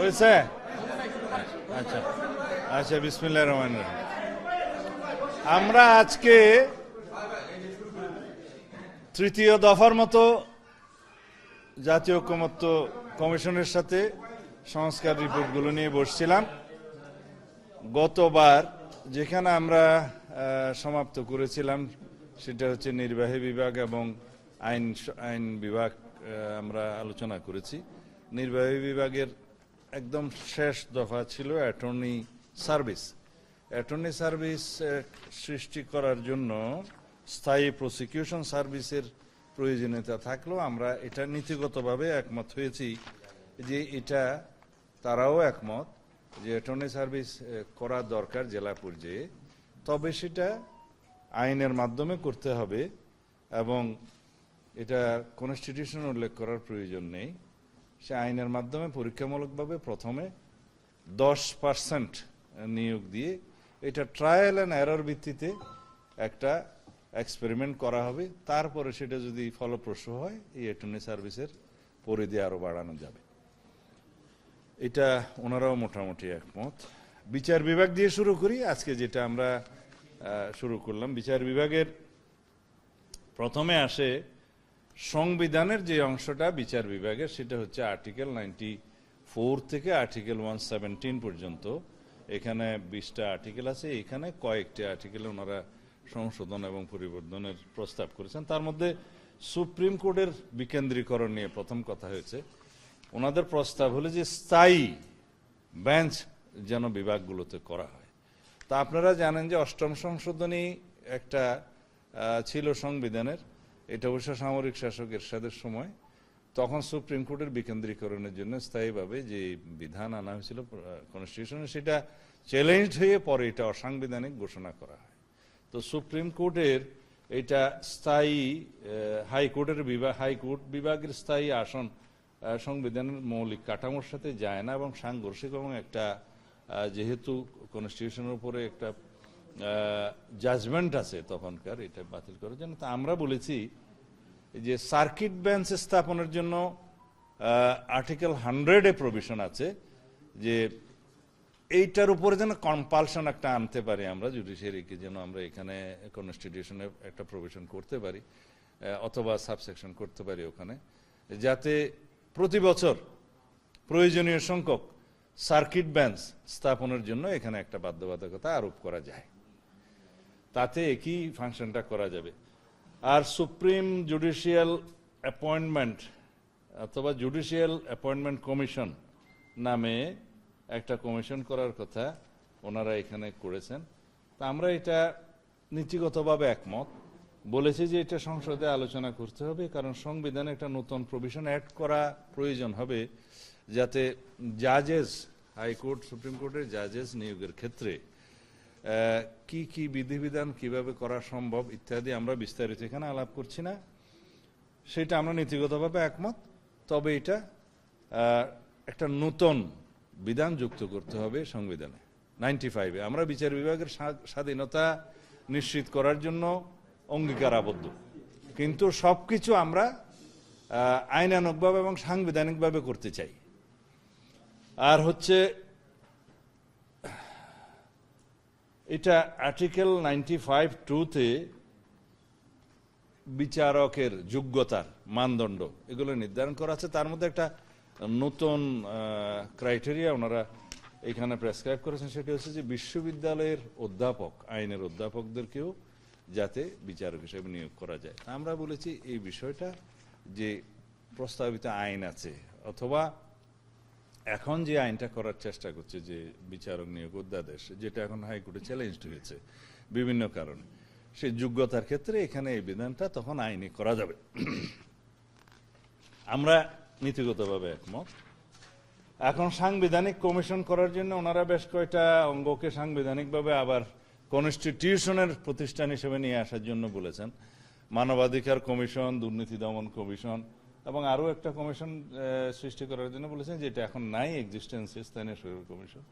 হয়েছে? আচ্ছা আচ্ছা, বিসমিল্লাহির রহমানির রহিম। আমরা আজকে তৃতীয় দফার মতো জাতীয় ঐকমত্য কমিশনের সাথে সংস্কার রিপোর্টগুলো নিয়ে বসছিলাম। গতবার যেখানে আমরা সমাপ্ত করেছিলাম সেটা হচ্ছে নির্বাহী বিভাগ এবং আইন বিভাগ আমরা আলোচনা করেছি। নির্বাহী বিভাগের একদম শেষ দফা ছিল অ্যাটর্নি সার্ভিস। অ্যাটর্নি সার্ভিস সৃষ্টি করার জন্য স্থায়ী প্রসিকিউশন সার্ভিসের প্রয়োজনীয়তা থাকলেও আমরা এটা নীতিগতভাবে একমত হয়েছি যে এটা তারাও একমত যে অ্যাটর্নি সার্ভিস করা দরকার জেলা পর্যায়ে, তবে সেটা আইনের মাধ্যমে করতে হবে এবং এটা কনস্টিটিউশন উল্লেখ করার প্রয়োজন নেই। সে আইনের মাধ্যমে পরীক্ষামূলকভাবে প্রথমে 10% নিয়োগ দিয়ে এটা ট্রায়াল অ্যান্ড এরর ভিত্তিতে একটা এক্সপেরিমেন্ট করা হবে। তারপরে সেটা যদি ফলপ্রসূ হয় এই অ্যাটর্নি সার্ভিসের পরিধি আরও বাড়ানো যাবে। এটা ওনারাও মোটামুটি একমত। বিচার বিভাগ দিয়ে শুরু করি। আজকে যেটা আমরা শুরু করলাম, বিচার বিভাগের প্রথমে আসে সংবিধানের যে অংশটা বিচার বিভাগের, সেটা হচ্ছে আর্টিকেল 94 থেকে আর্টিকেল 117 পর্যন্ত। এখানে 20টা আর্টিকেল আছে। এখানে কয়েকটি আর্টিকেলে ওনারা সংশোধন এবং পরিবর্তনের প্রস্তাব করেছেন। তার মধ্যে সুপ্রিম কোর্টের বিকেন্দ্রীকরণ নিয়ে প্রথম কথা হয়েছে। ওনাদের প্রস্তাব হলো যে স্থায়ী বেঞ্চ যেন বিভাগগুলোতে করা হয়। তা আপনারা জানেন যে 8ম সংশোধনী একটা ছিল সংবিধানের, এটা অবশ্য সামরিক শাসক এরশাদের সময়। তখন সুপ্রিম কোর্টের বিকেন্দ্রীকরণের জন্য স্থায়ীভাবে যে বিধান আনা হয়েছিল কনস্টিটিউশনে, সেটা চ্যালেঞ্জ হয়ে পরে এটা অসাংবিধানিক ঘোষণা করা হয়। তো সুপ্রিম কোর্টের এটা স্থায়ী হাইকোর্ট বিভাগের স্থায়ী আসন সংবিধানের মৌলিক কাঠামোর সাথে যায় না এবং সাংঘর্ষিক, এবং একটা যেহেতু কনস্টিটিউশনের উপরে একটা জাজমেন্ট আছে তখনকার, এটা বাতিল করার জন্য। তা আমরা বলেছি যে সার্কিট বেঞ্চ স্থাপনের জন্য আর্টিকেল 100-এ প্রভিশন আছে যে এইটার উপরে যেন কম্পালশন একটা আনতে পারি আমরা জুডিশিয়ারিকে, যেন আমরা এখানে কনস্টিটিউশনে একটা প্রভিশন করতে পারি অথবা সাবসেকশন করতে পারি ওখানে, যাতে প্রতি বছর প্রয়োজনীয় সংখ্যক সার্কিট বেঞ্চ স্থাপনের জন্য এখানে একটা বাধ্যবাধকতা আরোপ করা যায়। তাতে একই ফাংশনটা করা যাবে। আর সুপ্রিম জুডিশিয়াল অ্যাপয়েন্টমেন্ট অথবা জুডিশিয়াল অ্যাপয়েন্টমেন্ট কমিশন নামে একটা কমিশন করার কথা ওনারা এখানে করেছেন। তা আমরা এটা নীতিগতভাবে একমত। বলেছি যে এটা সংসদে আলোচনা করতে হবে, কারণ সংবিধানে একটা নতুন প্রভিশন অ্যাড করা প্রয়োজন হবে, যাতে জাজেস, হাইকোর্ট সুপ্রিম কোর্টের জাজেস নিয়োগের ক্ষেত্রে কি কি বিধিবিধান কিভাবে করা সম্ভব ইত্যাদি আমরা বিস্তারিত এখানে আলাপ করছি না, সেটা আমরা নীতিগতভাবে একমত। তবে এটা একটা নতুন বিধান যুক্ত করতে হবে সংবিধানে। 95-এ আমরা বিচার বিভাগের স্বাধীনতা নিশ্চিত করার জন্য অঙ্গীকার আবদ্ধ, কিন্তু সবকিছু আমরা আইনানুগভাবে এবং সাংবিধানিকভাবে করতে চাই। আর হচ্ছে এটা আর্টিকেল 95(2)-তে বিচারকের যোগ্যতার মানদণ্ড এগুলো নির্ধারণ করা আছে। তার মধ্যে একটা নতুন ক্রাইটেরিয়া ওনারা এখানে প্রেসক্রাইব করেছেন, সেটা হচ্ছে যে বিশ্ববিদ্যালয়ের অধ্যাপক, আইনের অধ্যাপকদেরকেও যাতে বিচারক হিসেবে নিয়োগ করা যায়। আমরা বলেছি এই বিষয়টা যে প্রস্তাবিত আইন আছে অথবা এখন যে আইনটা করার চেষ্টা করছে যে বিচারক নিয়োগ অধ্যাদেশ, যেটা এখন হাইকোর্টে চ্যালেঞ্জড হয়েছে বিভিন্ন কারণে, সেই যোগ্যতার ক্ষেত্রে এখানে এই বিধানটা তখন আইনি করা যাবে। আমরা নীতিগতভাবে একমত। এখন সাংবিধানিক কমিশন করার জন্য ওনারা বেশ কয়েকটা অঙ্গকে সাংবিধানিকভাবে আবার কনস্টিটিউশনের প্রতিষ্ঠান হিসেবে নিয়ে আসার জন্য বলেছেন। মানবাধিকার কমিশন, দুর্নীতি দমন কমিশন এবং আরও একটা কমিশন সৃষ্টি করার জন্য বলেছেন, যেটা এখন নাই এক্সিস্টেন্সে, স্থানীয় সরকার কমিশন।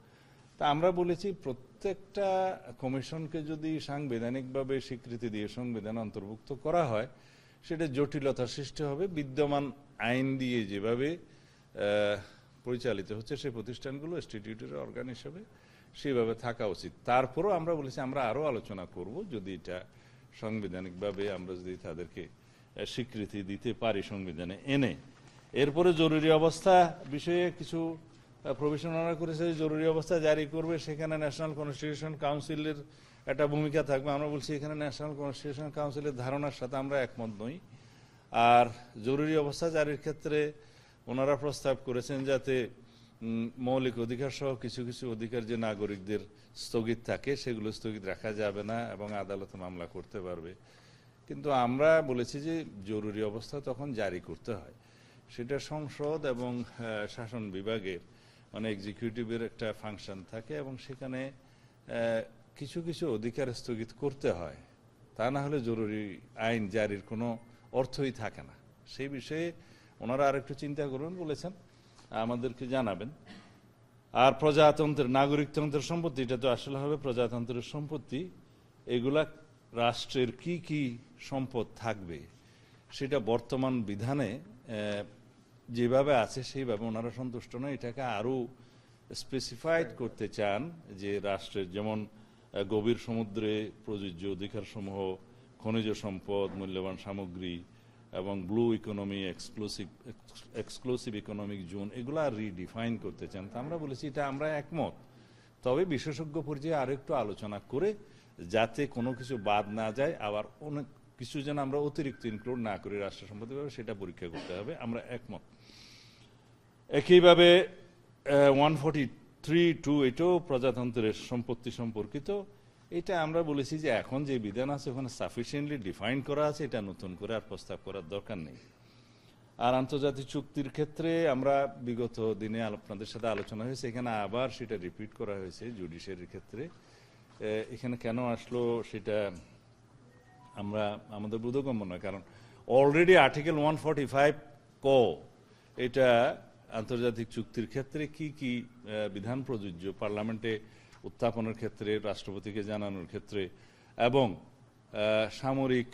তা আমরা বলেছি প্রত্যেকটা কমিশনকে যদি সাংবিধানিকভাবে স্বীকৃতি দিয়ে সংবিধান অন্তর্ভুক্ত করা হয়, সেটা জটিলতার সৃষ্টি হবে। বিদ্যমান আইন দিয়ে যেভাবে পরিচালিত হচ্ছে সেই প্রতিষ্ঠানগুলো স্ট্যাটিউটরি অর্গান হিসেবে সেইভাবে থাকা উচিত। তারপরও আমরা বলেছি আমরা আরও আলোচনা করব, যদি এটা সাংবিধানিকভাবে আমরা যদি তাদেরকে স্বীকৃতি দিতে পারি সংবিধানে এনে। এরপরে জরুরি অবস্থা বিষয়ে কিছু প্রভিশন ওনারা করেছে, জরুরি অবস্থা জারি করবে, সেখানে ন্যাশনাল কনস্টিটিউশন কাউন্সিলের একটা ভূমিকা থাকবে। আমরা বলছি এখানে ন্যাশনাল কনস্টিটিউশন কাউন্সিলের ধারণার সাথে আমরা একমত নই। আর জরুরি অবস্থা জারির ক্ষেত্রে ওনারা প্রস্তাব করেছেন যাতে মৌলিক অধিকার সহ কিছু কিছু অধিকার যে নাগরিকদের স্থগিত থাকে সেগুলো স্থগিত রাখা যাবে না এবং আদালতে মামলা করতে পারবে। কিন্তু আমরা বলেছি যে জরুরি অবস্থা তখন জারি করতে হয়, সেটা সংসদ এবং শাসন বিভাগের মানে এক্সিকিউটিভের একটা ফাংশন থাকে এবং সেখানে কিছু কিছু অধিকার স্থগিত করতে হয়, তা না হলে জরুরি আইন জারির কোনো অর্থই থাকে না। সেই বিষয়ে ওনারা আরেকটু চিন্তা করবেন বলেছেন, আমাদেরকে জানাবেন। আর প্রজাতন্ত্রের নাগরিকতন্ত্রের সম্পত্তি, এটা তো আসলে হবে প্রজাতন্ত্রের সম্পত্তি, এগুলা রাষ্ট্রের কি কি সম্পদ থাকবে সেটা বর্তমান বিধানে যেভাবে আছে সেইভাবে ওনারা সন্তুষ্ট নয়। এটাকে আরও স্পেসিফাইড করতে চান যে রাষ্ট্রের যেমন গভীর সমুদ্রে প্রযোজ্য অধিকারসমূহ, খনিজ সম্পদ, মূল্যবান সামগ্রী এবং blue economy, exclusive economic zone, এগুলো রিডিফাইন করতে চান। তা আমরা বলেছি এটা আমরা একমত, তবে বিশেষজ্ঞ পর্যায়ে আরো একটু আলোচনা করে যাতে কোনো কিছু বাদ না যায়, আবার অনেক কিছু যেন আমরা অতিরিক্ত ইনক্লুড না করি রাষ্ট্র সম্পত্তি, সেটা পরীক্ষা করতে হবে, আমরা একমত। একইভাবে 143(2) এটাও প্রজাতন্ত্রের সম্পত্তি সম্পর্কিত। এটা আমরা বলেছি যে এখন যে বিধান আছে ওখানে সাফিসিয়েন্টলি ডিফাইন করা আছে, এটা নতুন করে আর প্রস্তাব করার দরকার নেই। আর আন্তর্জাতিক চুক্তির ক্ষেত্রে আমরা বিগত দিনে আপনাদের সাথে আলোচনা হয়েছে, এখানে আবার সেটা রিপিট করা হয়েছে জুডিশিয়ারির ক্ষেত্রে। এখানে কেন আসলো সেটা আমরা আমাদের বোধগম্য নয়, কারণ অলরেডি আর্টিকেল 145 ক এটা আন্তর্জাতিক চুক্তির ক্ষেত্রে কি কি বিধান প্রযোজ্য পার্লামেন্টে উত্থাপনের ক্ষেত্রে, রাষ্ট্রপতিকে জানানোর ক্ষেত্রে এবং সামরিক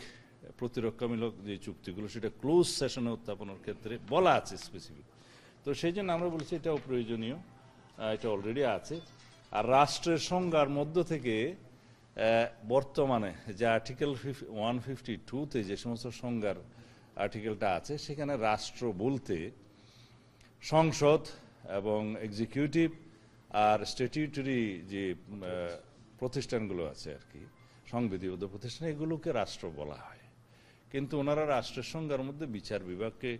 প্রতিরক্ষামূলক যে চুক্তিগুলো সেটা ক্লোজ সেশনে উত্থাপনের ক্ষেত্রে বলা আছে স্পেসিফিক। তো সেই জন্য আমরা বলছি এটাও প্রয়োজনীয়, এটা অলরেডি আছে। আর রাষ্ট্রের সংজ্ঞার মধ্য থেকে বর্তমানে যে আর্টিকেল 152-তে যে সমস্ত সংজ্ঞার আর্টিকেলটা আছে সেখানে রাষ্ট্র বলতে সংসদ এবং এক্সিকিউটিভ আর স্ট্যাটিউটরি যে প্রতিষ্ঠানগুলো আছে আর কি, সংবিধিবদ্ধ প্রতিষ্ঠান, এগুলোকে রাষ্ট্র বলা হয়। কিন্তু ওনারা রাষ্ট্রের সংজ্ঞার মধ্যে বিচার বিভাগকে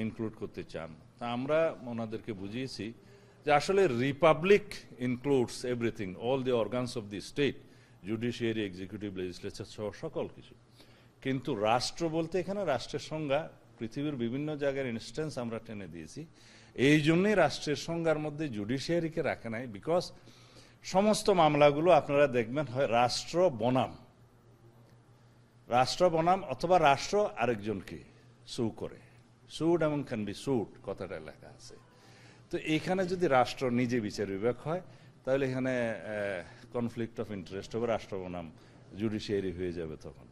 ইনক্লুড করতে চান। তা আমরা ওনাদেরকে বুঝিয়েছি যে আসলে Republic includes everything, all the organs of the state, judiciary, executive, legislature সহ সকল কিছু। কিন্তু রাষ্ট্র বলতে এখানে রাষ্ট্রের সংজ্ঞা পৃথিবীর বিভিন্ন জায়গার ইনস্ট্যান্স আমরা টেনে দিয়েছি। এই জন্যই রাষ্ট্রের সংজ্ঞার মধ্যে জুডিশিয়ারিকে রাখে নাই, বিকজ সমস্ত মামলাগুলো আপনারা দেখবেন হয় রাষ্ট্র বনাম অথবা রাষ্ট্র আরেকজনকে সু করে, সুড এবং ক্যান বি সুড কথাটা লেখা আছে। তো এখানে যদি রাষ্ট্র নিজে বিচার বিভাগ হয় তাহলে এখানে কনফ্লিক্ট অফ ইন্টারেস্ট হবে, রাষ্ট্র বনাম জুডিশিয়ারি হয়ে যাবে তখন,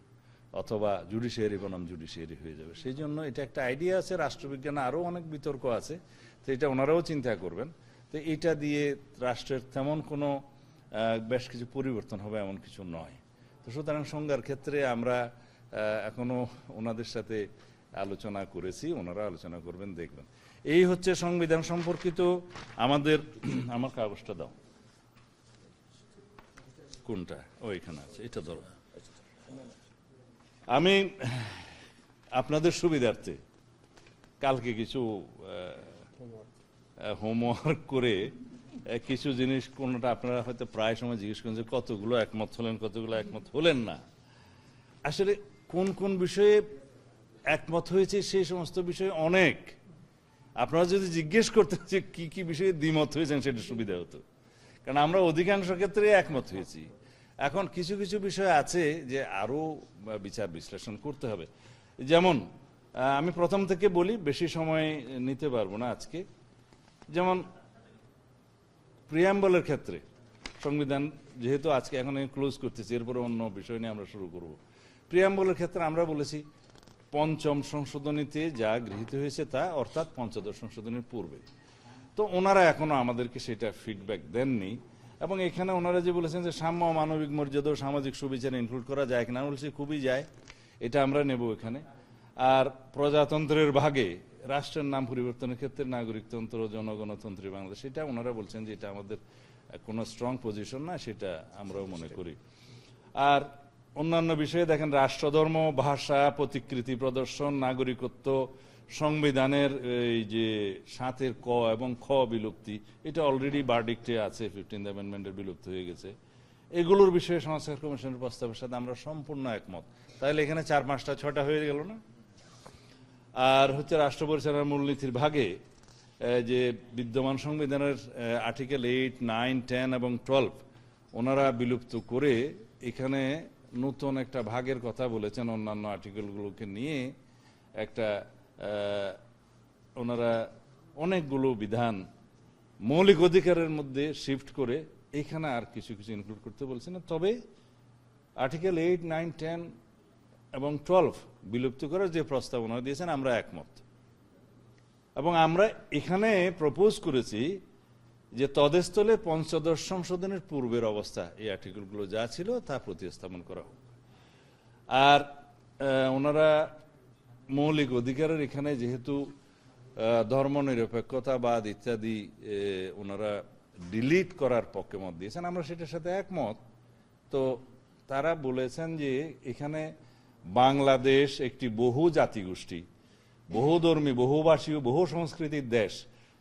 অথবা জুডিশিয়ারি বনাম জুডিশিয়ারি হয়ে যাবে। সেই জন্য এটা একটা আইডিয়া আছে, রাষ্ট্রবিজ্ঞানে আরও অনেক বিতর্ক আছে, তো এটা ওনারাও চিন্তা করবেন। তো এটা দিয়ে রাষ্ট্রের তেমন কোনো বেশ কিছু পরিবর্তন হবে এমন কিছু নয়। তো সুতরাং সংজ্ঞার ক্ষেত্রে আমরা এখনো ওনাদের সাথে আলোচনা করেছি, ওনারা আলোচনা করবেন, দেখবেন। এই হচ্ছে সংবিধান সম্পর্কিত আমাদের। আমার কাগজটা দাও, কোনটা? ওইখানে আছে, এটা ধরো। আমি আপনাদের সুবিধার্থে কালকে কিছু হোমওয়ার্ক করে কিছু জিনিস, কোনটা আপনারা হয়তো প্রায় সময় জিজ্ঞেস করেন যে কতগুলো একমত হলেন, কতগুলো একমত হলেন না। আসলে কোন কোন বিষয়ে একমত হয়েছে সেই সমস্ত বিষয়ে অনেক, আপনারা যদি জিজ্ঞেস করতেন যে কি কি বিষয়ে দ্বিমত হয়েছেন সেটা সুবিধা হতো, কারণ আমরা অধিকাংশ ক্ষেত্রে একমত হয়েছি। এখন কিছু কিছু বিষয় আছে যে আরো বিচার বিশ্লেষণ করতে হবে। যেমন আমি প্রথম থেকে বলি, বেশি সময় নিতে পারবো না আজকে। যেমন প্রিয়াম্বলের ক্ষেত্রে সংবিধান যেহেতু আজকে এখন ক্লোজ করতেছি, এরপরে অন্য বিষয় নিয়ে আমরা শুরু করব। প্রিয়াম্বলের ক্ষেত্রে আমরা বলেছি পঞ্চম সংশোধনীতে যা গৃহীত হয়েছে তা, অর্থাৎ পঞ্চদশ সংশোধনীর পূর্বে। তো ওনারা এখনো আমাদেরকে সেটা ফিডব্যাক দেননি। এবং এখানে ওনারা যে বলেছেন যে সাম্য মানবিক মর্যাদা ও সামাজিক সুবিচার ইনক্লুড করা যায় কিনা, বলছি খুবই যায়, এটা আমরা নেব এখানে। আর প্রজাতন্ত্রের ভাগে রাষ্ট্রের নাম পরিবর্তনের ক্ষেত্রে নাগরিকতন্ত্র জনগণতন্ত্রী বাংলাদেশ, সেটা ওনারা বলছেন যে এটা আমাদের কোনো স্ট্রং পজিশন না, সেটা আমরাও মনে করি। আর অন্যান্য বিষয়ে দেখেন রাষ্ট্রধর্ম, ভাষা, প্রতিকৃতি প্রদর্শন, নাগরিকত্ব, সংবিধানের এই যে 7 ক এবং খ বিলুপ্তি, এটা অলরেডি ভার্ডিক্টে আছে, 15th অ্যামেন্ডমেন্টের বিলুপ্ত হয়ে গেছে। এগুলোর বিষয়ে সংস্কার কমিশনের প্রস্তাবের সাথে আমরা সম্পূর্ণ একমত। তাহলে এখানে 4, 5টা 6টা হয়ে গেল না? আর হচ্ছে রাষ্ট্র পরিচালনার মূলনীতির ভাগে যে বিদ্যমান সংবিধানের আর্টিকেল 8, 9, 10 এবং 12 ওনারা বিলুপ্ত করে এখানে নতুন একটা ভাগের কথা বলেছেন অন্যান্য আর্টিকেলগুলোকে নিয়ে। একটা ওনারা অনেকগুলো বিধান মৌলিক অধিকারের মধ্যে শিফট করে এখানে আর কিছু কিছু ইনক্লুড করতে বলছেন। তবে আর্টিকেল 8, 9, 10 এবং 12 বিলুপ্ত করার যে প্রস্তাবনা দিয়েছেন আমরা একমত। এবং আমরা এখানে প্রপোজ করেছি যে তদস্থলে পঞ্চদশ সংশোধনের পূর্বের অবস্থা, এই আর্টিকেলগুলো যা ছিল তা প্রতিস্থাপন করা হোক। আর ওনারা মৌলিক অধিকারের এখানে যেহেতু ধর্মনিরপেক্ষতাবাদ ইত্যাদি ওনারা ডিলিট করার পক্ষে মত দিয়েছেন, আমরা সেটার সাথে একমত। তো তারা বলেছেন যে এখানে বাংলাদেশ একটি বহু জাতিগোষ্ঠী, বহুধর্মী, বহুভাষী ও বহু সংস্কৃতির দেশ,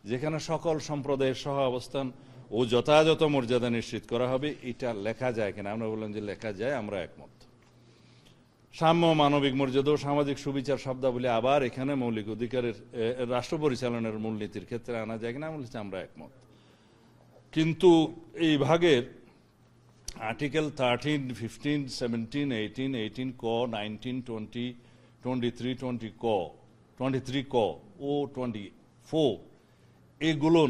যেখানে সকল সম্প্রদায়ের সহ অবস্থান ও যথাযথ মর্যাদা নিশ্চিত করা হবে। এটা লেখা যায় কিনা? আমরা বললাম যে লেখা যায়, আমরা একমত। সাম্য মানবিক মর্যাদা ও সামাজিক সুবিচার শব্দাবলী আবার এখানে মৌলিক অধিকারের রাষ্ট্র পরিচালনার মূলনীতির ক্ষেত্রে আনা যায় কিনা, বলছি আমরা একমত। কিন্তু এই ভাগের আর্টিকেল 13, 15, 17, 18, 18 ক, 19, 20, 23, 23 ক ও 24 এগুলো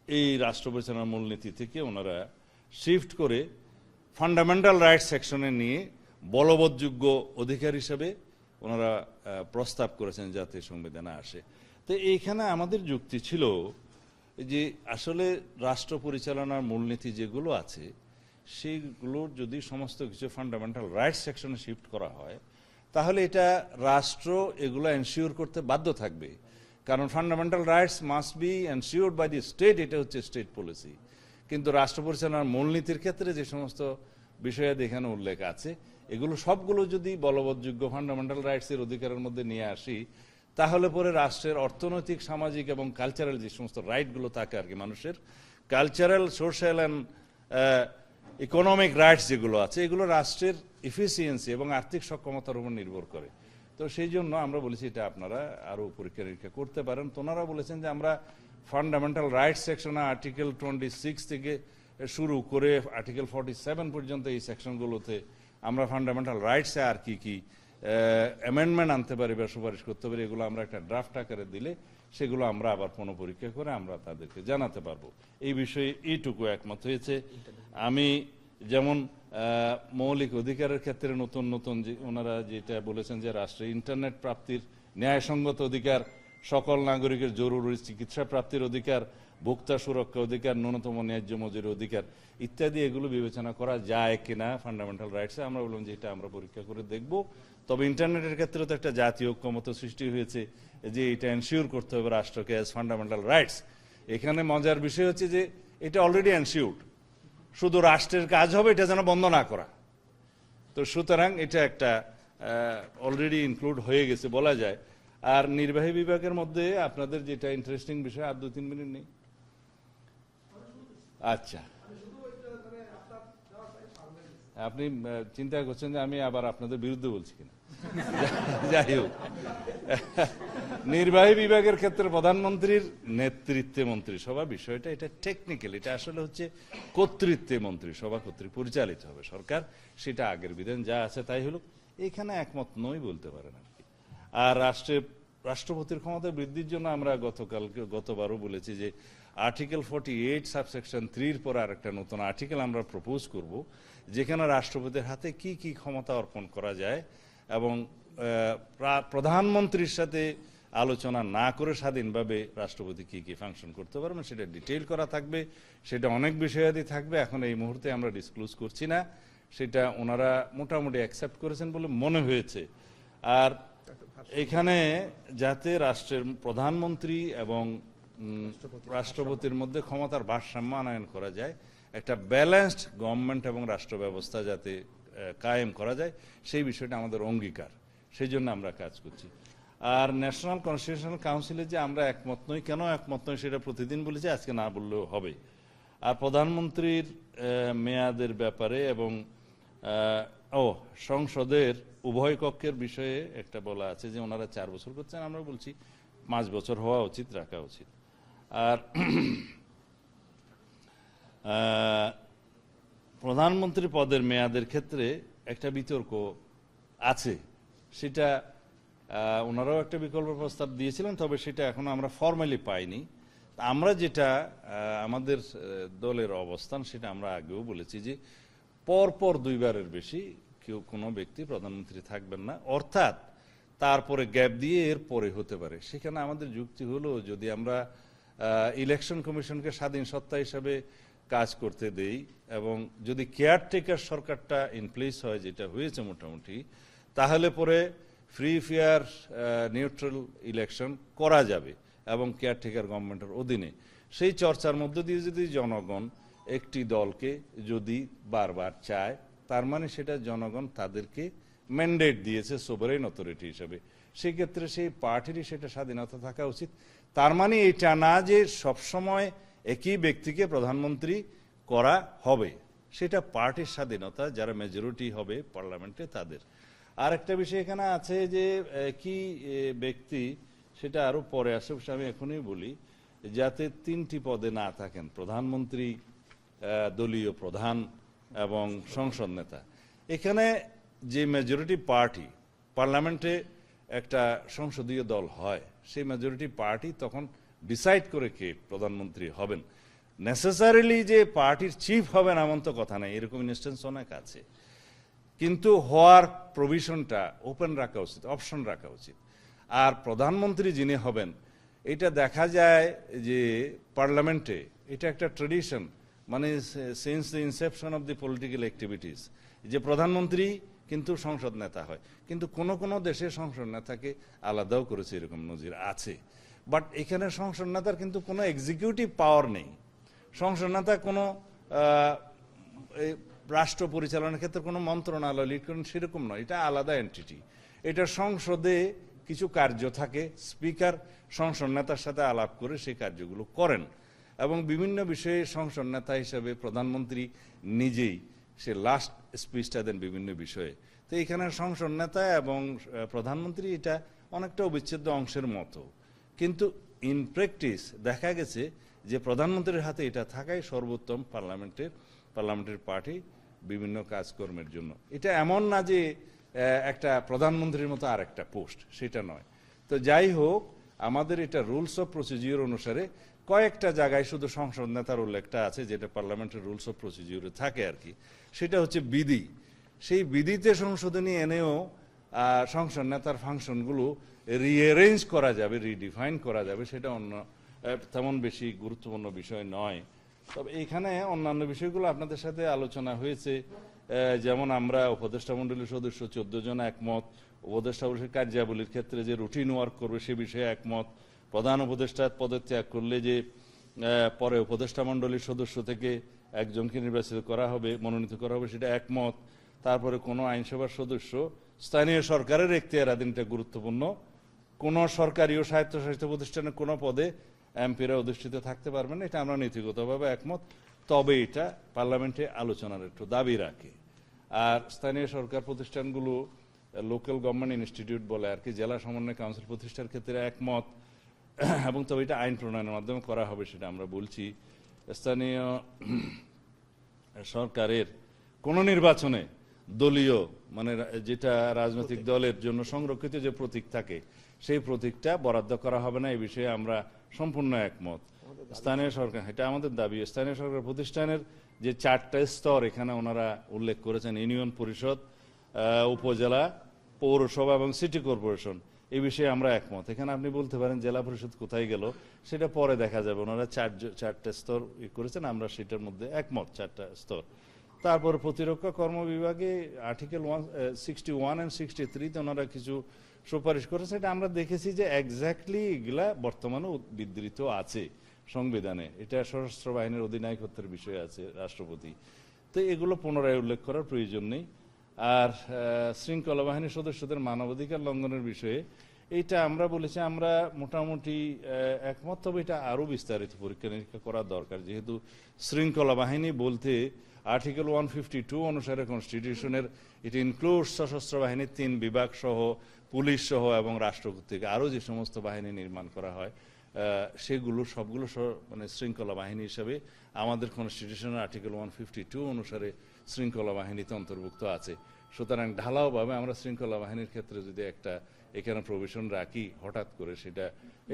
এই রাষ্ট্র পরিচালনার মূলনীতি থেকে ওনারা শিফট করে ফান্ডামেন্টাল রাইটস সেকশনে নিয়ে বলবৎযোগ্য অধিকার হিসেবে ওনারা প্রস্তাব করেছেন যাতে সংবিধানে আসে। তো এইখানে আমাদের যুক্তি ছিল যে আসলে রাষ্ট্র পরিচালনার মূলনীতি যেগুলো আছে সেইগুলোর যদি সমস্ত কিছু ফান্ডামেন্টাল রাইটস সেকশনে শিফট করা হয়, তাহলে এটা রাষ্ট্র এগুলো এনশিওর করতে বাধ্য থাকবে। কারণ fundamental rights must be ensured by the state, এটা হচ্ছে স্টেট পলিসি। কিন্তু রাষ্ট্র পরিচালনার মূলনীতির ক্ষেত্রে যে সমস্ত বিষয়াদি এখানে উল্লেখ আছে, এগুলো সবগুলো যদি বলবৎযোগ্য ফান্ডামেন্টাল রাইটসের অধিকারের মধ্যে নিয়ে আসি, তাহলে পরে রাষ্ট্রের অর্থনৈতিক, সামাজিক এবং কালচারাল যে সমস্ত রাইটগুলো থাকে আর কি, মানুষের cultural, social and economic rights যেগুলো আছে, এগুলো রাষ্ট্রের এফিসিয়েন্সি এবং আর্থিক সক্ষমতার উপর নির্ভর করে। তো সেই জন্য আমরা বলেছি এটা আপনারা আরও পরীক্ষা নিরীক্ষা করতে পারেন। তো ওনারা বলেছেন যে আমরা ফান্ডামেন্টাল রাইটস সেকশনে আর্টিকেল 26 থেকে শুরু করে আর্টিকেল 47 পর্যন্ত এই সেকশনগুলোতে আমরা ফান্ডামেন্টাল রাইটসে আর কি কি অ্যামেন্ডমেন্ট আনতে পারি বা সুপারিশ করতে পারি, এগুলো আমরা একটা ড্রাফট আকারে দিলে সেগুলো আমরা আবার পুনঃপরীক্ষা করে আমরা তাদেরকে জানাতে পারবো। এই বিষয়ে এইটুকু একমত হয়েছে। আমি যেমন মৌলিক অধিকারের ক্ষেত্রে নতুন নতুন যে ওনারা যেটা বলেছেন যে রাষ্ট্রে ইন্টারনেট প্রাপ্তির ন্যায়সঙ্গত অধিকার, সকল নাগরিকের জরুরি চিকিৎসা প্রাপ্তির অধিকার, ভোক্তা সুরক্ষা অধিকার, ন্যূনতম ন্যায্য মজুরি অধিকার ইত্যাদি, এগুলো বিবেচনা করা যায় কিনা ফান্ডামেন্টাল রাইটসে, আমরা বললাম যে এটা আমরা পরীক্ষা করে দেখব। তবে ইন্টারনেটের ক্ষেত্রে তো একটা জাতীয় ঐক্যমত সৃষ্টি হয়েছে যে এটা এনশিওর করতে হবে রাষ্ট্রকে অ্যাজ ফান্ডামেন্টাল রাইটস। এখানে মজার বিষয় হচ্ছে যে এটা অলরেডি এনশিওর্ড, শুধু রাষ্ট্রের কাজ হবে এটা যেন বন্ধ না করা। তো সুতরাং এটা একটা অলরেডি ইনক্লুড হয়ে গেছে বলা যায়। আর নির্বাহী বিভাগের মধ্যে আপনাদের যেটা ইন্টারেস্টিং বিষয়, আর 2-3 মিনিট নেই। আচ্ছা, আপনি চিন্তা করছেন যে আমি আবার আপনাদের বিরুদ্ধে বলছি কিনা। যাই হোক, নির্বাহী বিভাগের ক্ষেত্রে প্রধানমন্ত্রীর নেতৃত্বে মন্ত্রিসভা বিষয়টা, এটা টেকনিক্যাল, এটা আসলে হচ্ছে কর্তৃত্বে মন্ত্রিসভা কর্তৃক পরিচালিত হবে সরকার, সেটা আগের বিধান যা আছে তাই হলো। এখানে একমত নই বলতে পারেন আর কি। আর রাষ্ট্রপতির ক্ষমতা বৃদ্ধির জন্য আমরা গতবারও বলেছি যে আর্টিকেল 48 সাবসেকশন 3 পর আর একটা নতুন আর্টিকেল আমরা প্রপোজ করব, যেখানে রাষ্ট্রপতির হাতে কি কি ক্ষমতা অর্পণ করা যায় এবং প্রধানমন্ত্রীর সাথে আলোচনা না করে স্বাধীনভাবে রাষ্ট্রপতি কি কি ফাংশন করতে পারবেন সেটা ডিটেইল করা থাকবে, সেটা অনেক বিষয়াদি থাকবে। এখন এই মুহূর্তে আমরা ডিসক্লোজ করছি না, সেটা ওনারা মোটামুটি অ্যাকসেপ্ট করেছেন বলে মনে হয়েছে। আর এখানে যাতে রাষ্ট্রের প্রধানমন্ত্রী এবং রাষ্ট্রপতির মধ্যে ক্ষমতার ভারসাম্য আনয়ন করা যায়, একটা ব্যালেন্সড গভর্নমেন্ট এবং রাষ্ট্র ব্যবস্থা যাতে কায়েম করা যায়, সেই বিষয়টা আমাদের অঙ্গীকার, সেই জন্য আমরা কাজ করছি। আর ন্যাশনাল কনস্টিটিউশনাল কাউন্সিলে যে আমরা একমত নই, কেন একমত নই সেটা প্রতিদিন বলেছি, আজকে না বললেও হবে। আর প্রধানমন্ত্রীর মেয়াদের ব্যাপারে এবং সংসদের উভয় কক্ষের বিষয়ে একটা বলা আছে যে ওনারা 4 বছর করছেন, আমরা বলছি 5 বছর হওয়া উচিত, রাখা উচিত। আর প্রধানমন্ত্রী পদের মেয়াদের ক্ষেত্রে একটা বিতর্ক আছে, সেটা ওনারাও একটা বিকল্প প্রস্তাব দিয়েছিলেন, তবে সেটা এখনো আমরা ফর্মালি পাইনি। আমরা যেটা আমাদের দলের অবস্থান, সেটা আমরা আগেও বলেছি যে পরপর 2 বারের বেশি কেউ কোনো ব্যক্তি প্রধানমন্ত্রী থাকবেন না, অর্থাৎ তারপরে গ্যাপ দিয়ে এর পরে হতে পারে। সেখানে আমাদের যুক্তি হলো, যদি আমরা ইলেকশন কমিশনকে স্বাধীন সত্তা হিসাবে কাজ করতে দেই এবং যদি কেয়ারটেকার সরকারটা ইন প্লেস হয়, যেটা হয়েছে মোটামুটি, তাহলে পরে ফ্রি ফেয়ার নিউট্রাল ইলেকশন করা যাবে এবং কেয়ারটেকার গভর্নমেন্টের অধীনে। সেই চর্চার মধ্য দিয়ে যদি জনগণ একটি দলকে যদি বারবার চায়, তার মানে সেটা জনগণ তাদেরকে ম্যান্ডেট দিয়েছে সোভারেইন অথরিটি হিসেবে, সেক্ষেত্রে সেই পার্টিরই সেটা স্বাধীনতা থাকা উচিত। তার মানে এটা না যে সবসময় একই ব্যক্তিকে প্রধানমন্ত্রী করা হবে, সেটা পার্টির স্বাধীনতা, যারা মেজরিটি হবে পার্লামেন্টে তাদের। আর একটা বিষয় এখানে আছে যে কি ব্যক্তি, সেটা আরো পরে আসে, আমি এখনই বলি, যাতে 3টি পদে না থাকেন, প্রধানমন্ত্রী, দলীয় প্রধান এবং সংসদ নেতা। এখানে যে মেজরিটি পার্টি, পার্লামেন্টে একটা সংসদীয় দল হয়, সেই মেজরিটি পার্টি তখন ডিসাইড করে কে প্রধানমন্ত্রী হবেন। নেসেসারিলি যে পার্টির চিফ হবেন এমন তো কথা নাই, এরকম ইনস্টেন্স অনেক আছে, কিন্তু হওয়ার প্রভিশনটা ওপেন রাখা উচিত, অপশন রাখা উচিত। আর প্রধানমন্ত্রী যিনি হবেন, এটা দেখা যায় যে পার্লামেন্টে এটা একটা ট্রেডিশন, মানে since the Inception of the political activities, যে প্রধানমন্ত্রী কিন্তু সংসদ নেতা হয়। কিন্তু কোন কোন দেশে সংসদ নেতাকে আলাদাও করেছে, এরকম নজির আছে। বাট এখানে সংসদ নেতার কিন্তু কোনো এক্সিকিউটিভ পাওয়ার নেই, সংসদ নেতা কোনো রাষ্ট্র পরিচালনার ক্ষেত্রে কোনো মন্ত্রণালয় লিড করেন সেরকম নয়, এটা আলাদা এন্টিটি। এটা সংসদে কিছু কার্য থাকে, স্পিকার সংসদ নেতার সাথে আলাপ করে সেই কার্যগুলো করেন এবং বিভিন্ন বিষয়ে সংসদ নেতা হিসেবে প্রধানমন্ত্রী নিজেই সে লাস্ট স্পিচটা দেন বিভিন্ন বিষয়ে। তো এখানে সংসদ নেতা এবং প্রধানমন্ত্রী এটা অনেকটা অবিচ্ছেদ্য অংশের মতো, কিন্তু ইন প্র্যাকটিস দেখা গেছে যে প্রধানমন্ত্রীর হাতে এটা থাকাই সর্বোত্তম পার্লামেন্টের পার্টি বিভিন্ন কাজকর্মের জন্য। এটা এমন না যে একটা প্রধানমন্ত্রীর মতো আর একটা পোস্ট, সেটা নয়। তো যাই হোক, আমাদের এটা রুলস অফ প্রসিডিওর অনুসারে কয়েকটা জায়গায় শুধু সংসদ নেতার উল্লেখটা আছে, যেটা পার্লামেন্টের রুলস অফ প্রসিডিওরে থাকে আর কি, সেটা হচ্ছে বিধি। সেই বিধিতে সংশোধনী এনেও সংসদ নেতার ফাংশনগুলো রিঅ্যারেঞ্জ করা যাবে, রিডিফাইন করা যাবে, সেটা অন্য তেমন বেশি গুরুত্বপূর্ণ বিষয় নয়। তবে এখানে অন্যান্য বিষয়গুলো আপনাদের সাথে আলোচনা হয়েছে, যেমন আমরা উপদেষ্টা মণ্ডলীর সদস্য 14 জন একমত, উপদেষ্টা পরিষদের কার্যাবলীর ক্ষেত্রে যে রুটিন ওয়ার্ক করবে সে বিষয়ে একমত, প্রধান উপদেষ্টা পদত্যাগ করলে যে পরে উপদেষ্টা মণ্ডলীর সদস্য থেকে একজনকে নির্বাচিত করা হবে, মনোনীত করা হবে, সেটা একমত। তারপরে কোনো আইনসভার সদস্য স্থানীয় সরকারের এখতিয়ারাধীনটা গুরুত্বপূর্ণ, কোনো সরকারি ও স্বায়ত্তশাসিত প্রতিষ্ঠানের কোনো পদে এমপিরা অধিষ্ঠিত থাকতে পারবেন না, এটা আমরা নীতিগতভাবে একমত। তবে এটা পার্লামেন্টে আলোচনার একটু দাবি রাখে। আর স্থানীয় সরকার প্রতিষ্ঠানগুলো লোকাল গভর্নমেন্ট ইনস্টিটিউট বলে আর কি, জেলা সমন্বয় কাউন্সিল প্রতিষ্ঠার ক্ষেত্রে একমত, এবং তবে এটা আইন প্রণয়নের মাধ্যমে করা হবে সেটা আমরা বলছি। স্থানীয় সরকারের কোন নির্বাচনে দলীয়, মানে যেটা রাজনৈতিক দলের জন্য সংরক্ষিত যে প্রতীক থাকে, সেই প্রতীকটা বরাদ্দ করা হবে না, এই বিষয়ে আমরা সম্পূর্ণ একমত। স্থানীয় সরকার, এটা আমাদের দাবি, স্থানীয় সরকার প্রতিষ্ঠানের যে 4টা স্তর এখানে ওনারা উল্লেখ করেছেন, ইউনিয়ন পরিষদ, উপজেলা পৌরসভা এবং সিটি কর্পোরেশন, এই বিষয়ে আমরা একমত। এখানে আপনি বলতে পারেন জেলা পরিষদ কোথায় গেল, সেটা পরে দেখা যাবে। ওনারা চারটে স্তর করেছেন, আমরা সেটার মধ্যে একমত, 4টা স্তর। তারপর প্রতিরক্ষা কর্ম বিভাগে আর্টিকেল 61 এবং 63-তে ওনারা কিছু সুপারিশ করেছে, এটা আমরা দেখেছি যে এক্স্যাক্টলি এগুলা বর্তমানে বিধৃত আছে সংবিধানে। এটা সশস্ত্র বাহিনীর অধিনায়কত্বের বিষয় আছে রাষ্ট্রপতি, তো এগুলো পুনরায় উল্লেখ করার প্রয়োজন নেই। আর শৃঙ্খলা বাহিনীর সদস্যদের মানবাধিকার লঙ্ঘনের বিষয়ে এইটা আমরা বলেছি, আমরা মোটামুটি একমত, তবে এটা আরো বিস্তারিত পরীক্ষা নিরীক্ষা করা দরকার। যেহেতু শৃঙ্খলা বাহিনী বলতে আর্টিকেল 152 অনুসারে কনস্টিটিউশনের এটা ইনক্লুডস সশস্ত্র বাহিনীর 3 বিভাগ সহ, পুলিশ সহ এবং রাষ্ট্র কর্তৃক আরো যে সমস্ত বাহিনী নির্মাণ করা হয়, সেগুলো সবগুলো মানে শৃঙ্খলা বাহিনী হিসাবে আমাদের কনস্টিটিউশনের আর্টিকেল 152 অনুসারে শৃঙ্খলা বাহিনীতে অন্তর্ভুক্ত আছে। সুতরাং ঢালাওভাবে আমরা শৃঙ্খলা বাহিনীর ক্ষেত্রে যদি একটা এখানে প্রভিশন রাখি, হঠাৎ করে সেটা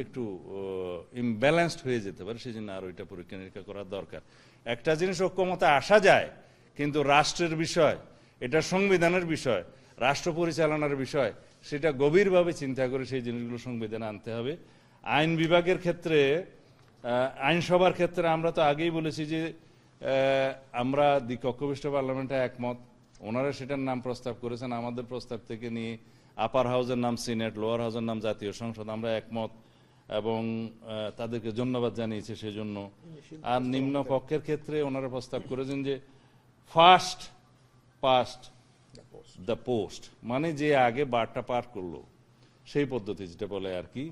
একটু ইমব্যালেন্সড হয়ে যেতে পারে, সেই জন্য আরো এটা পরীক্ষা নিরীক্ষা করার দরকার। একটা জিনিস ঐক্যমতে আসা যায়, কিন্তু রাষ্ট্রের বিষয়, এটা সংবিধানের বিষয়, রাষ্ট্র পরিচালনার বিষয়, সেটা গভীরভাবে চিন্তা করে সেই জিনিসগুলো সংবিধানে আনতে হবে। আইন বিভাগের ক্ষেত্রে, আইনসভার ক্ষেত্রে আমরা তো আগেই বলেছি যে আমরা দ্বিকক্ষবিষ্ট পার্লামেন্টে একমত। ওনারা সেটার নাম প্রস্তাব করেছেন, আমাদের প্রস্তাব থেকে নিয়ে আপার হাউসের নাম সিনেট, লোয়ার হাউসের নাম জাতীয় সংসদ, আমরা একমত এবং তাদেরকে ধন্যবাদ জানিয়েছে সেজন্য। আর নিম্ন কক্ষের ক্ষেত্রে ওনারা প্রস্তাব করেছেন যে ফার্স্ট পাস্ট দ্য পোস্ট, মানে যে আগে বারটা পার করলো সেই পদ্ধতি, যেটা বলে আর কি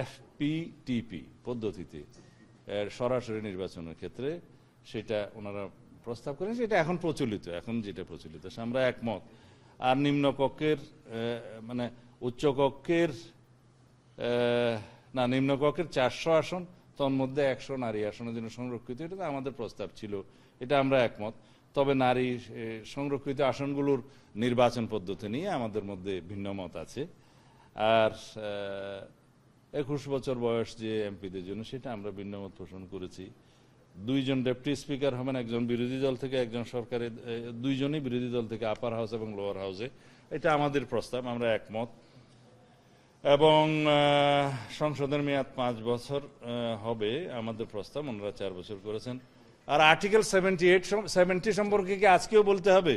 FPTP পদ্ধতিতে সরাসরি নির্বাচনের ক্ষেত্রে, সেটা ওনারা প্রস্তাব করেন। সেটা এখন প্রচলিত, এখন যেটা প্রচলিত আমরা একমত। আর নিম্ন কক্ষের মানে উচ্চ কক্ষের না, নিম্ন কক্ষের 400 আসন, তন্মধ্যে 100 নারী আসনের জন্য সংরক্ষিত, এটা তো আমাদের প্রস্তাব ছিল, এটা আমরা একমত। তবে নারী সংরক্ষিত আসনগুলোর নির্বাচন পদ্ধতি নিয়ে আমাদের মধ্যে ভিন্ন মত আছে। আর 21 বছর বয়স যে এমপিদের জন্য, সেটা আমরা ভিন্নমত পোষণ করেছি। 2 জন ডেপুটি স্পিকার হবেন, একজন বিরোধী দল থেকে, একজন সরকারের, 2 জনই বিরোধী দল থেকে আপার হাউস এবং লোয়ার হাউসে, এটা আমাদের প্রস্তাব, আমরা একমত। এবং সংসদের মেয়াদ 5 বছর হবে আমাদের প্রস্তাব, ওনারা 4 বছর করেছেন। আর আর্টিকেল 70 সম্পর্কে কি আজকেও বলতে হবে?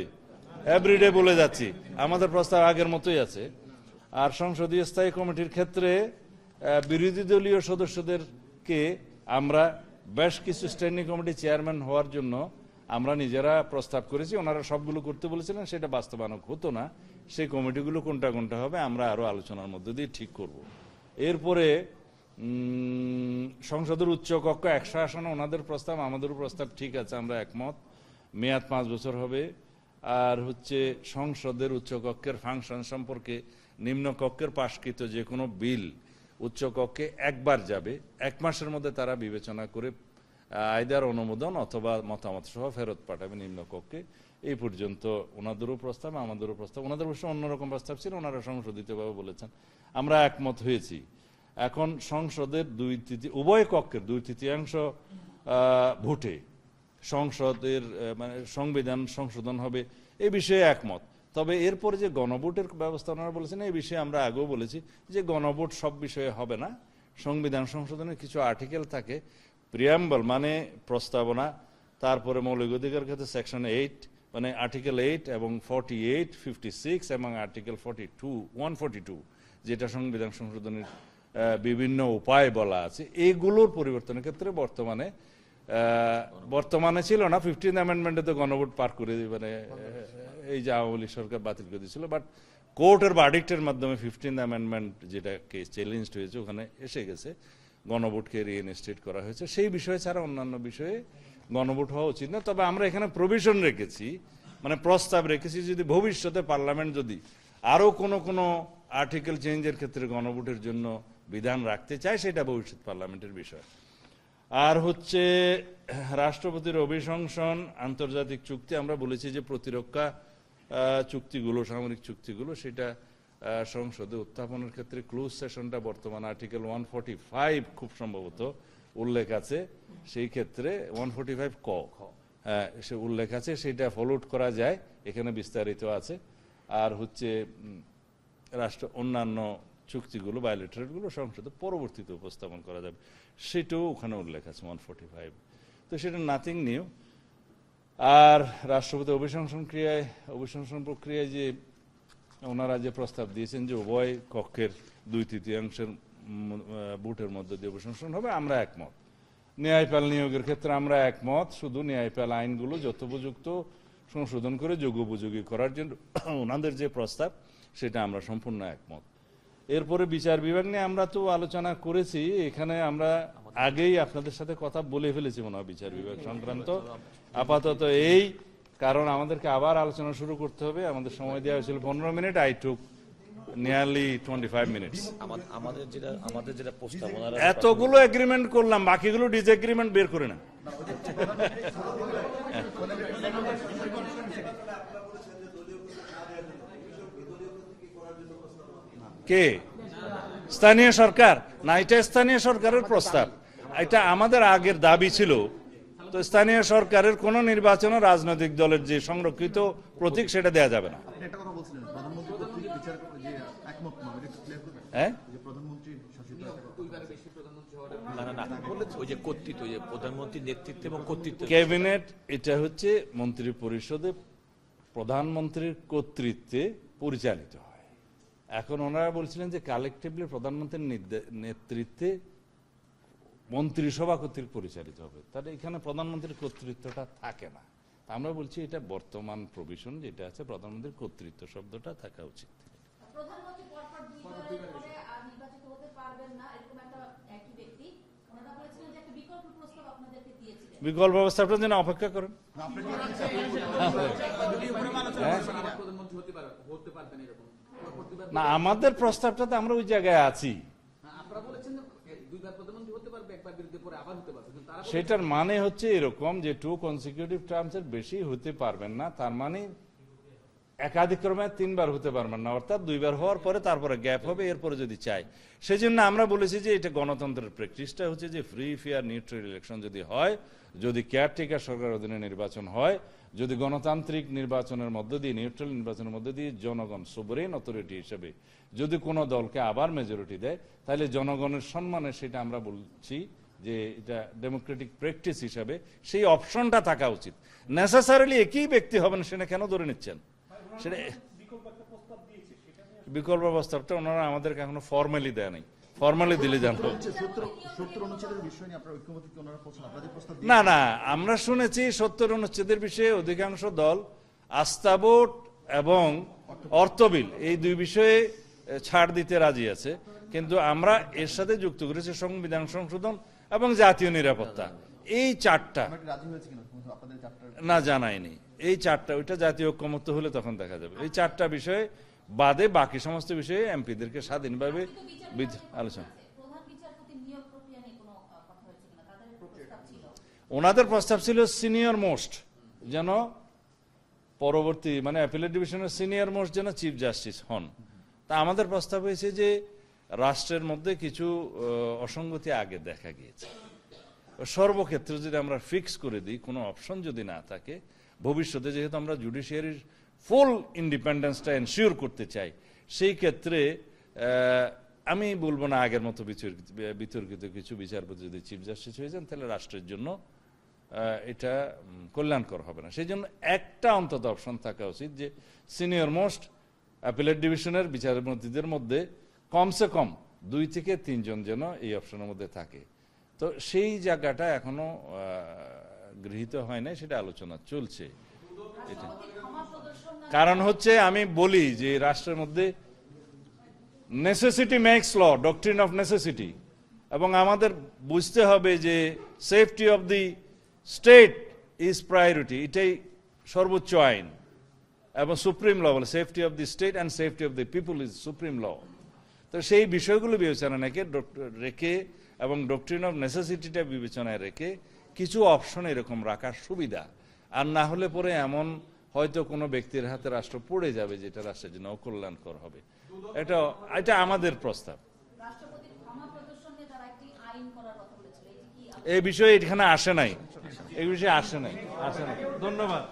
এভরিডে বলে যাচ্ছি, আমাদের প্রস্তাব আগের মতোই আছে। আর সংসদীয় স্থায়ী কমিটির ক্ষেত্রে বিরোধী দলীয় সদস্যদেরকে আমরা বেশ কিছু স্ট্যান্ডিং কমিটি চেয়ারম্যান হওয়ার জন্য আমরা নিজেরা প্রস্তাব করেছি, ওনারা সবগুলো করতে বলেছিলেন, সেটা বাস্তবায়ন হতো না। সেই কমিটিগুলো কোনটা কোনটা হবে আমরা আরো আলোচনার মধ্যে দিয়ে ঠিক করব। এরপরে সংসদের উচ্চ কক্ষ 100 আসনে ওনাদের প্রস্তাব, আমাদেরও প্রস্তাব ঠিক আছে, আমরা একমত। মেয়াদ 5 বছর হবে। আর হচ্ছে সংসদের উচ্চ কক্ষের ফাংশন সম্পর্কে, নিম্ন কক্ষের পাশকৃত যে কোনো বিল উচ্চ কক্ষে একবার যাবে, 1 মাসের মধ্যে তারা বিবেচনা করে আইদার অনুমোদন অথবা মতামত সহ ফেরত পাঠাবে নিম্ন কক্ষে। এই পর্যন্ত ওনাদেরও প্রস্তাব, আমাদেরও প্রস্তাব। ওনাদের অবশ্য অন্যরকম প্রস্তাব ছিল, ওনারা সংশোধিতভাবে বলেছেন, আমরা একমত হয়েছি। এখন সংসদের উভয় কক্ষের 2/3 ভোটে সংসদের মানে সংবিধান সংশোধন হবে, এই বিষয়ে একমত। তবে এরপরে যে গণভোটের ব্যবস্থা ওনারা বলেছেন, এই বিষয়ে আমরা আগেও বলেছি যে গণভোট সব বিষয়ে হবে না। সংবিধান সংশোধনের কিছু আর্টিকেল থাকে, প্রিয়াম্বল মানে প্রস্তাবনা, তারপরে মৌলিক অধিকার ক্ষেত্রে সেকশন 8 মানে আর্টিকেল 8 এবং 48, 56 এবং আর্টিকেল 142 যেটা সংবিধান সংশোধনের বিভিন্ন উপায় বলা আছে, এইগুলোর পরিবর্তনের ক্ষেত্রে বর্তমানে ছিল না। 15th অ্যামেন্ডমেন্টে তো গণভোট পার করে মানে এই যে আওয়ামী লীগ সরকার বাতিল করে দিয়েছিল, বাট কোর্টের ভার্ডিক্টের মাধ্যমে 15th অ্যামেন্ডমেন্ট যেটাকে চ্যালেঞ্জড হয়েছে ওখানে এসে গেছে, গণভোটকে রিইনস্টেট করা হয়েছে। সেই বিষয় ছাড়া অন্যান্য বিষয়ে গণভোট হওয়া উচিত না। তবে আমরা এখানে প্রভিশন রেখেছি, মানে প্রস্তাব রেখেছি, যদি ভবিষ্যতে পার্লামেন্ট যদি আরো কোনো আর্টিকেল চেঞ্জের ক্ষেত্রে গণভোটের জন্য বিধান রাখতে চায়, সেটা ভবিষ্যৎ পার্লামেন্টের বিষয়। আর হচ্ছে রাষ্ট্রপতির অভিশংসন, আন্তর্জাতিক চুক্তি, আমরা বলেছি যে প্রতিরক্ষা চুক্তিগুলো, সামরিক চুক্তিগুলো, সেটা সংসদে উত্থাপনের ক্ষেত্রে ক্লোজ সেশনটা বর্তমান আর্টিকেল 145 খুব সম্ভবত উল্লেখ আছে, সেই ক্ষেত্রে 145 ক সে উল্লেখ আছে, সেটা ফলোড করা যায়, এখানে বিস্তারিত আছে। আর হচ্ছে রাষ্ট্র অন্যান্য চুক্তিগুলো বায়োলেটারেলগুলো সংসদে পরবর্তীতে উপস্থাপন করা যাবে, সেটাও ওখানে উল্লেখ আছে 145। তো সেটা নাথিং নিউ। আর রাষ্ট্রপতি অভিশংসন প্রক্রিয়ায় যে ওনারা যে প্রস্তাব দিয়েছেন যে উভয় কক্ষের 2/3 ভোটের মধ্যে দিয়ে অভিশংসন হবে, আমরা একমত। ন্যায়পাল নিয়োগের ক্ষেত্রে আমরা একমত, শুধু ন্যায়পাল আইনগুলো যথোপযুক্ত সংশোধন করে যোগ্যোপযোগী করার জন্য ওনাদের যে প্রস্তাব, সেটা আমরা সম্পূর্ণ একমত। এরপরে বিচার বিভাগ নিয়ে আমরা তো আলোচনা করেছি, এখানে আমরা আগেই আপনাদের সাথে কথা বলে ফেলেছি মনে হয় বিচার বিভাগ সংক্রান্ত। আপাতত এই কারণ আমাদেরকে আবার আলোচনা শুরু করতে হবে, আমাদের সময় দেওয়া হয়েছিল 15 minute, I took nearly 25 minutes. আমাদের যেটা প্রস্তাব, এতগুলো এগ্রিমেন্ট করলাম, বাকিগুলো ডিসএগ্রিমেন্ট বের করে না। কে? স্থানীয় সরকার না, এটা স্থানীয় সরকারের প্রস্তাব, এটা আমাদের আগের দাবি ছিল। তো স্থানীয় সরকারের কোন নির্বাচনে রাজনৈতিক দলের যে সংরক্ষিত প্রতীক সেটা দেয়া যাবে না। প্রধানমন্ত্রীর নেতৃত্বে এবং কর্তৃত্ব ক্যাবিনেট, এটা হচ্ছে মন্ত্রী পরিষদে প্রধানমন্ত্রীর কর্তৃত্বে পরিচালিত হয়। এখন ওনারা বলছিলেন যে কালেকটিভলি প্রধানমন্ত্রীর নেতৃত্বে মন্ত্রিসভা কর্তৃক পরিচালিত হবে, তাহলে এখানে প্রধানমন্ত্রীর কর্তৃত্বটা থাকে না। আমরা বলছি এটা বর্তমান প্রভিশন যেটা আছে, প্রধানমন্ত্রীর কর্তৃত্ব শব্দটা থাকা উচিত। বিকল্প ব্যবস্থাটার জন্য অপেক্ষা করেন। না, আমাদের প্রস্তাবটাতে আমরা ওই জায়গায় আছি, সেটার মানে হচ্ছে এরকম যে 2 কনসিকিউটিভ টার্মস এর বেশি হতে পারবেন না, তার মানে একাধিক্রমে 3 বার হতে পারবেন না, অর্থাৎ 2 বার হওয়ার পরে তারপরে গ্যাপ হবে, এরপরে যদি চাই। সেই জন্য আমরা বলেছি যে এটা গণতন্ত্রের প্র্যাকটিসটা হচ্ছে যে ফ্রি ফেয়ার নিউট্রাল ইলেকশন যদি হয়, যদি কেয়ারটেকার সরকারের অধীনে নির্বাচন হয়, যদি গণতান্ত্রিক নির্বাচনের মধ্য দিয়ে, নিউট্রাল নির্বাচনের মধ্য দিয়ে জনগণ সোভারেন অথরিটি হিসেবে যদি কোনো দলকে আবার মেজরিটি দেয়, তাহলে জনগণের সম্মানে সেটা আমরা বলছি যে এটা ডেমোক্রেটিক প্র্যাকটিস হিসাবে সেই অপশনটা থাকা উচিত। নেসেসারিলি একই ব্যক্তি হবেন সেটা কেন ধরে নিচ্ছেন? সেটা বিকল্প প্রস্তাবটা ওনারা আমাদেরকে এখনো ফর্মালি দেয় নাই, ফর্মালি দিলে জানবো। না না, আমরা শুনেছি 70 অনুচ্ছেদের বিষয়ে অধিকাংশ দল আস্থা ভোট এবং অর্থ বিল এই 2 বিষয়ে ছাড় দিতে রাজি আছে, কিন্তু আমরা এর সাথে যুক্ত করেছি সংবিধান সংশোধন এবং জাতীয় নিরাপত্তা। এই 4টা না জানায়নি, এই 4টা, ওইটা জাতীয় ঐক্যমত্য হলে তখন দেখা যাবে। এই 4টা বিষয়ে বাদে বাকি সমস্ত বিষয়ে এমপিদেরকে স্বাধীনভাবে আলোচনা। ওনাদের প্রস্তাব ছিল সিনিয়র মোস্ট যেন পরবর্তী, মানে অ্যাপিলেট ডিভিশনের সিনিয়র মোস্ট যেন চিফ জাস্টিস হন। তা আমাদের প্রস্তাব হয়েছে যে রাষ্ট্রের মধ্যে কিছু অসঙ্গতি আগে দেখা গিয়েছে, সর্বক্ষেত্রে যদি আমরা ফিক্স করে দিই, কোনো অপশন যদি না থাকে, ভবিষ্যতে যেহেতু আমরা জুডিশিয়ারির ফুল ইন্ডিপেন্ডেন্সটা এনশিওর করতে চাই, সেই ক্ষেত্রে আমি বলবো না আগের মতো বিতর্কিত কিছু বিচারপতি যদি চিফ জাস্টিস হয়ে যান, তাহলে রাষ্ট্রের জন্য এটা কল্যাণকর হবে না। সেই জন্য একটা অন্তত অপশন থাকা উচিত যে সিনিয়র মোস্ট অ্যাপিলেট ডিভিশনের বিচারপতিদের মধ্যে কমসে কম 2 থেকে 3 জন যেন এই অপশনের মধ্যে থাকে। তো সেই জায়গাটা এখনো গৃহীত হয় না, সেটা আলোচনা চলছে। এটা কারণ হচ্ছে আমি বলি যে রাষ্ট্রের মধ্যে necessity makes law, doctrine of necessity, এবং আমাদের বুঝতে হবে যে safety of the state is priority, এটাই সর্বোচ্চ আইন, এবং সুপ্রিম ল বলে safety of the state and safety of the people is supreme law. তো সেই বিষয়গুলো বিবেচনা রেখে এবং ডক্ট্রিন অফ নেসেসিটিটা বিবেচনায় রেখে কিছু অপশন এরকম রাখার সুবিধা, আর না হলে পরে এমন হয়তো কোনো ব্যক্তির হাতে রাষ্ট্র পড়ে যাবে যেটা রাষ্ট্রের জন্য অকল্যাণকর হবে। এটা আমাদের প্রস্তাব। এই বিষয়ে এখানে আসে নাই, এই বিষয়ে আসে নাই। ধন্যবাদ।